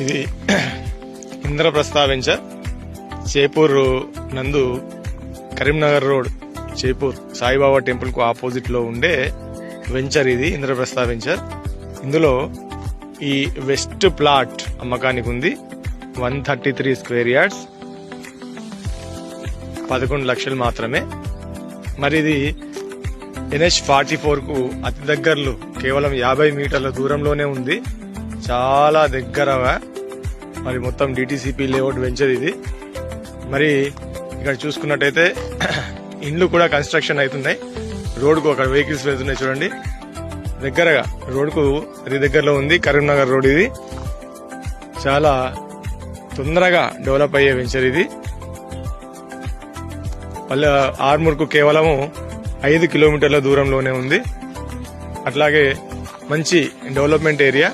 ఇది ఇంద్రప్రస్థ వెంచర్ చేపూర్ నందు Karimnagar road Chepur Saibaba temple కు ఆపోజిట్ లో ఉండే వెంచర్ ఇది ఇంద్రప్రస్థ వెంచర్. ఇందులో ఈ వెస్ట్ ప్లాట్ అమ్మకానికి ఉంది. 133 స్క్వేర్ యార్డ్స్, 11 లక్షలు మాత్రమే. మరి ఇది NH44 కు అతి దగ్గరలో కేవలం 50 మీటర్ల దూరంలోనే ఉంది. చాలా దగ్గరగా మరి మొత్తం డిటిసిపి లేఅవుట్ వెంచర్ ఇది. మరి ఇక్కడ చూసుకున్నట్టయితే ఇండ్లు కూడా కన్స్ట్రక్షన్ అవుతున్నాయి. రోడ్కు అక్కడ వెహికల్స్ వెళ్తున్నాయి చూడండి. దగ్గరగా రోడ్కు అతి దగ్గరలో ఉంది కరీంనగర్ రోడ్. ఇది చాలా తొందరగా డెవలప్ అయ్యే వెంచర్ ఇది. ఆర్మూర్కు కేవలము 5 కిలోమీటర్ల దూరంలోనే ఉంది. అట్లాగే మంచి డెవలప్మెంట్ ఏరియా.